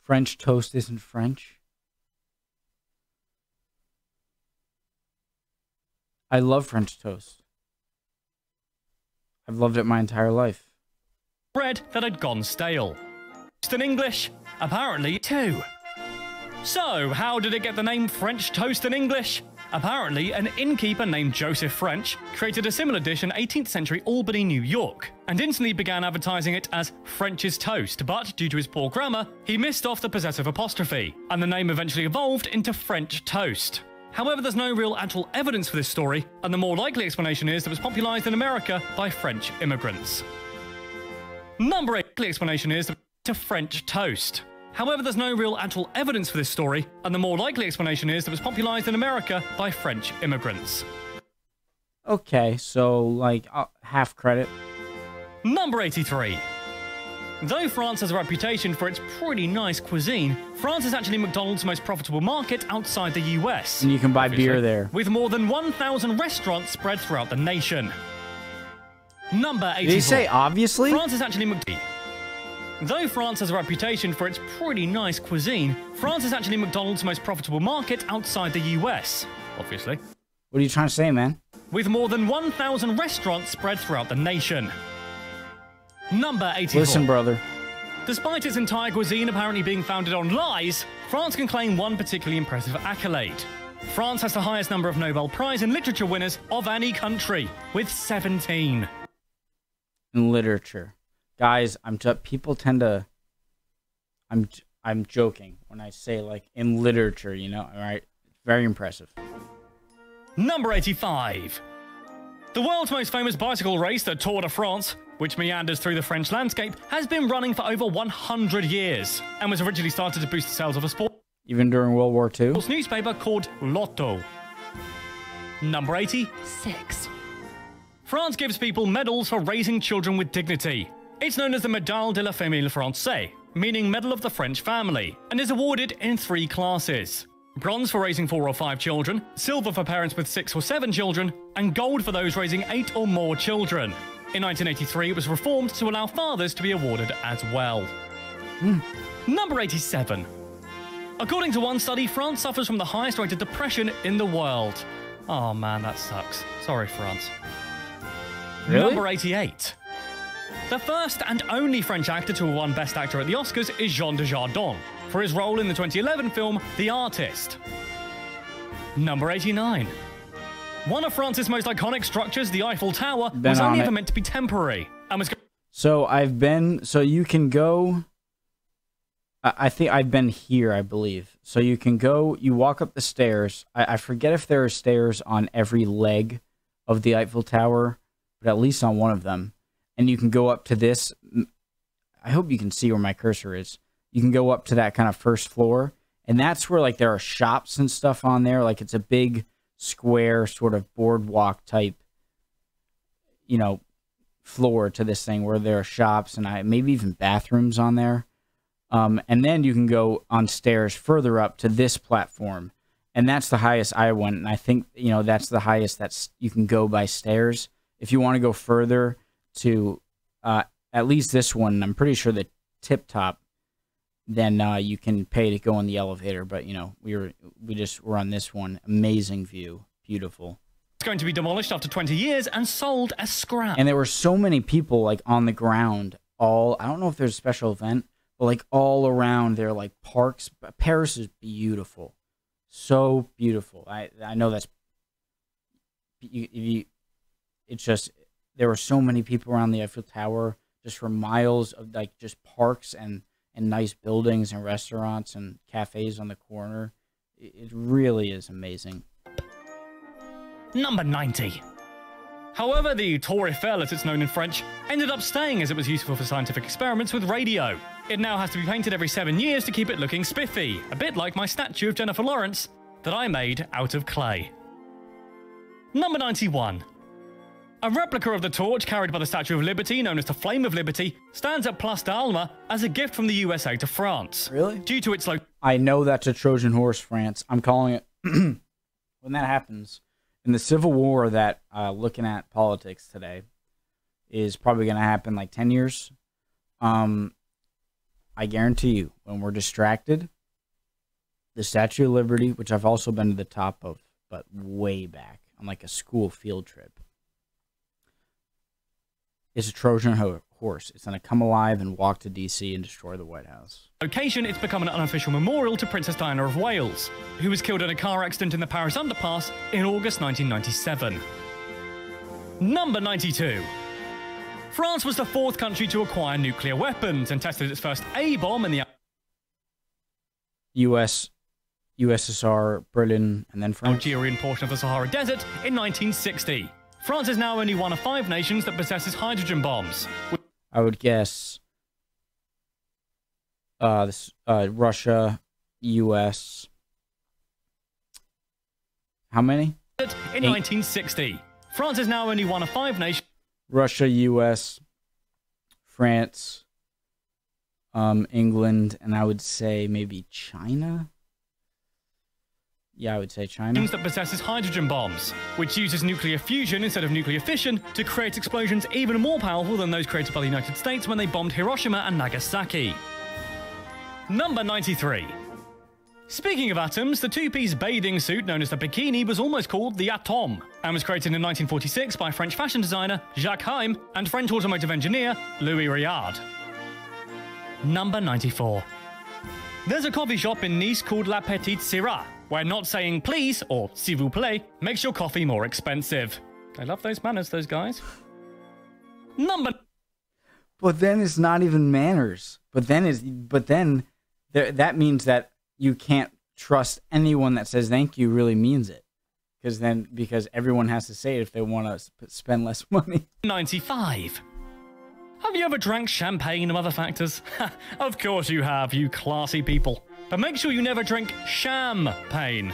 French toast isn't French? I love French toast. I've loved it my entire life. Bread that had gone stale. Toast in English, apparently too. So, how did it get the name French toast in English? Apparently, an innkeeper named Joseph French created a similar dish in 18th century Albany, New York, and instantly began advertising it as French's toast, but due to his poor grammar, he missed off the possessive apostrophe, and the name eventually evolved into French toast. However, there's no real actual evidence for this story, and the more likely explanation is that it was popularized in America by French immigrants. Number 8 explanation is to French toast. However, there's no real actual evidence for this story, and the more likely explanation is that it was popularized in America by French immigrants. Okay, so, like, half credit. Number 83. Though France has a reputation for its pretty nice cuisine, France is actually McDonald's most profitable market outside the US. And you can buy beer there. With more than 1,000 restaurants spread throughout the nation. Number 84. Did he say obviously? France is actually McDonald's. Though France has a reputation for its pretty nice cuisine, France is actually McDonald's most profitable market outside the US, obviously. What are you trying to say, man? With more than 1,000 restaurants spread throughout the nation. Number 84. Listen, brother. Despite its entire cuisine apparently being founded on lies, France can claim one particularly impressive accolade. France has the highest number of Nobel Prize in Literature winners of any country, with 17. In literature. Guys, people tend to... I'm joking when I say, like, in literature, you know? All right? Very impressive. Number 85. The world's most famous bicycle race, the Tour de France, which meanders through the French landscape, has been running for over 100 years and was originally started to boost the sales of a sport. Even during World War II? Newspaper called Lotto. Number 86. France gives people medals for raising children with dignity. It's known as the Médaille de la Famille Française, meaning Medal of the French Family, and is awarded in 3 classes. Bronze for raising 4 or 5 children, silver for parents with 6 or 7 children, and gold for those raising 8 or more children. In 1983, it was reformed to allow fathers to be awarded as well. Number 87. According to one study, France suffers from the highest rate of depression in the world. Oh man, that sucks. Sorry, France. Really? Number 88. The first and only French actor to have won Best Actor at the Oscars is Jean Dujardin for his role in the 2011 film The Artist. Number 89. One of France's most iconic structures, the Eiffel Tower, was only ever meant to be temporary and was... So you can go... I think I've been here, I believe. So you can go, you walk up the stairs. I forget if there are stairs on every leg of the Eiffel Tower, but at least on one of them. And you can go up to this. I hope you can see where my cursor is. You can go up to that kind of first floor. And that's where, like, there are shops and stuff on there. Like, it's a big square sort of boardwalk type, you know, floor to this thing where there are shops and maybe even bathrooms on there. And then you can go on stairs further up to this platform. And that's the highest I went. And I think, you know, that's the highest that's you can go by stairs. If you want to go further to at least this one, I'm pretty sure the tip top, then you can pay to go on the elevator. But, you know, we're on this one. Amazing view. Beautiful. It's going to be demolished after 20 years and sold as scrap. And there were so many people, like, on the ground. I don't know if there's a special event, but, like, all around there, like, parks. Paris is beautiful. So beautiful. I know that's... It's just... There were so many people around the Eiffel Tower just for miles of, like, just parks and nice buildings and restaurants and cafes on the corner. It really is amazing. Number 90. However, the Tour Eiffel, as it's known in French, ended up staying as it was useful for scientific experiments with radio. It now has to be painted every 7 years to keep it looking spiffy, a bit like my statue of Jennifer Lawrence that I made out of clay. Number 91. A replica of the torch carried by the Statue of Liberty, known as the Flame of Liberty, stands at Place d'Alma as a gift from the USA to France. Really? Due to its I know that's a Trojan horse, France. I'm calling it... When that happens, in the Civil War that, looking at politics today, is probably going to happen like 10 years. I guarantee you, when we're distracted, the Statue of Liberty, which I've also been to the top of, but way back, on like a school field trip, is a Trojan horse. It's going to come alive and walk to D.C. and destroy the White House. Location, it's become an unofficial memorial to Princess Diana of Wales, who was killed in a car accident in the Paris underpass in August 1997. Number 92. France was the 4th country to acquire nuclear weapons and tested its first A-bomb in the... USSR, Britain, and then France. Algerian portion of the Sahara Desert in 1960. France is now only one of 5 nations that possesses hydrogen bombs. I would guess Russia, US. How many? In 1960. France is now only one of 5 nations. Russia, US, France, England, and I would say maybe China. Yeah, I would say China. That possesses hydrogen bombs, which uses nuclear fusion instead of nuclear fission to create explosions even more powerful than those created by the United States when they bombed Hiroshima and Nagasaki. Number 93. Speaking of atoms, the 2-piece bathing suit known as the bikini was almost called the Atom, and was created in 1946 by French fashion designer Jacques Haim and French automotive engineer Louis Riyad. Number 94. There's a coffee shop in Nice called La Petite Syrah, where not saying please or s'il vous plaît makes your coffee more expensive. I love those manners, those guys. Number... But then it's not even manners. But then that means that you can't trust anyone that says thank you really means it. Because everyone has to say it if they want to spend less money. 95. Have you ever drank champagne and other factors? Of course you have, you classy people. But make sure you never drink champagne.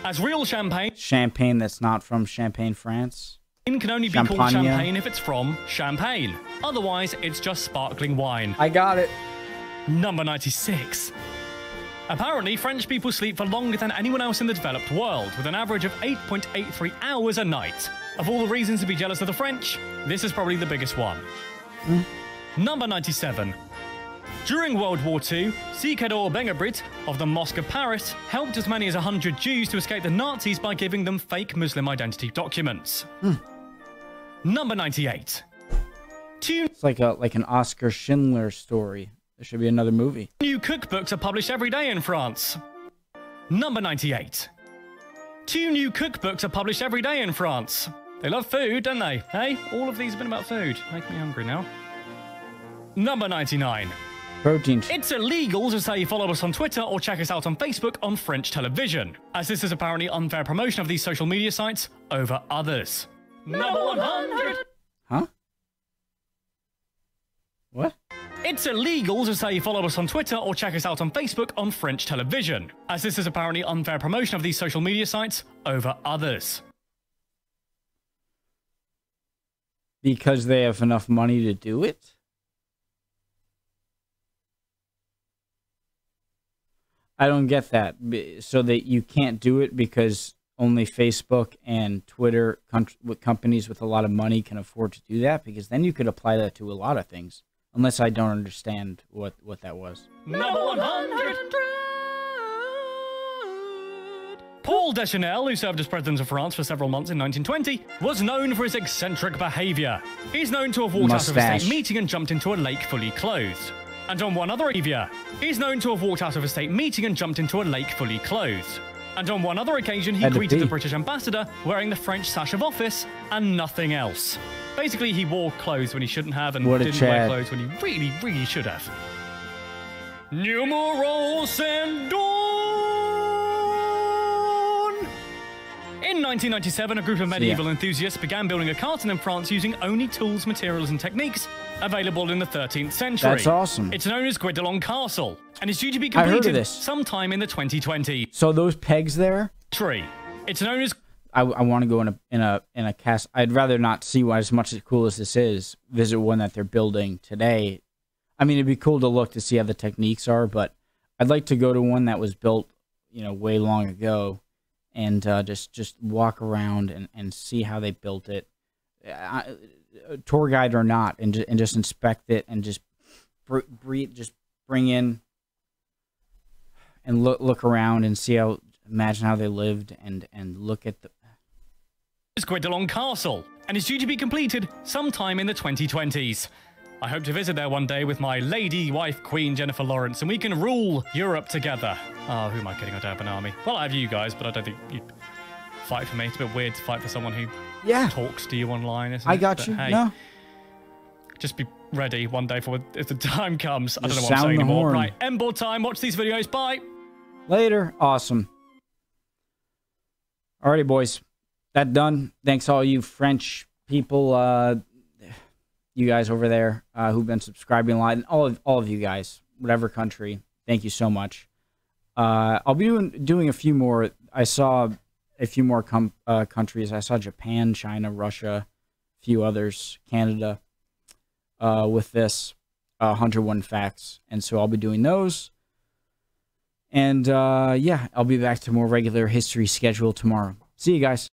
As real champagne... Champagne that's not from Champagne, France? Can only be called champagne if it's from Champagne. Otherwise, it's just sparkling wine. I got it. Number 96. Apparently, French people sleep for longer than anyone else in the developed world, with an average of 8.83 hours a night. Of all the reasons to be jealous of the French, this is probably the biggest one. Number 97. During World War II, Sikador Bengabrit of the Mosque of Paris helped as many as 100 Jews to escape the Nazis by giving them fake Muslim identity documents. Number 98. It's like an Oscar Schindler story. There should be another movie. New cookbooks are published every day in France. Number 98. 2 new cookbooks are published every day in France. They love food, don't they? Hey, all of these have been about food. Make me hungry now. Number 99. Protein. It's illegal to say follow us on Twitter or check us out on Facebook on French television, as this is apparently unfair promotion of these social media sites over others. Number 100. Huh? What? It's illegal to say follow us on Twitter or check us out on Facebook on French television, as this is apparently unfair promotion of these social media sites over others. Because they have enough money to do it? I don't get that. So that you can't do it because only Facebook and Twitter companies with a lot of money can afford to do that? Because then you could apply that to a lot of things. Unless I don't understand what that was. Number 100. Paul Deschanel, who served as president of France for several months in 1920, was known for his eccentric behavior. He's known to have walked out of a state meeting and jumped into a lake fully clothed. And on one other occasion, he's known to have walked out of a state meeting and jumped into a lake fully clothed. And on one other occasion, he greeted the British ambassador wearing the French sash of office and nothing else. Basically, he wore clothes when he shouldn't have and didn't wear clothes when he really, really should have. Numero Sandon! In 1997, a group of medieval enthusiasts began building a carton in France using only tools, materials, and techniques available in the 13th century. That's awesome. It's known as Guidelon Castle, and it's due to be completed sometime in the 2020s. So those pegs there? It's known as... I want to go in a cast. I'd rather not see as much as cool as this is. Visit one that they're building today. I mean, it'd be cool to look to see how the techniques are, but I'd like to go to one that was built, way long ago, and just walk around and see how they built it, tour guide or not, and just inspect it and just bring in and look around and see imagine how they lived and look at the. Guidelon Castle. and is due to be completed sometime in the 2020s. I hope to visit there one day with my lady wife, Queen Jennifer Lawrence, and we can rule Europe together. Oh, who am I kidding? I don't have an army. Well, I have you guys, but I don't think you'd fight for me. It's a bit weird to fight for someone who talks to you online, isn't it? I got you. Hey, no. Just be ready one day for if the time comes. I don't know what I'm saying anymore. Right, end board time. Watch these videos. Bye. Later. Awesome. Alrighty, boys. That done. Thanks all you French people, you guys over there who've been subscribing a lot, and all of you guys, whatever country. Thank you so much. I'll be doing a few more. I saw a few more countries. I saw Japan, China, Russia, a few others, Canada. With this 101 facts, and so I'll be doing those, and yeah, I'll be back to more regular history schedule tomorrow. See you guys.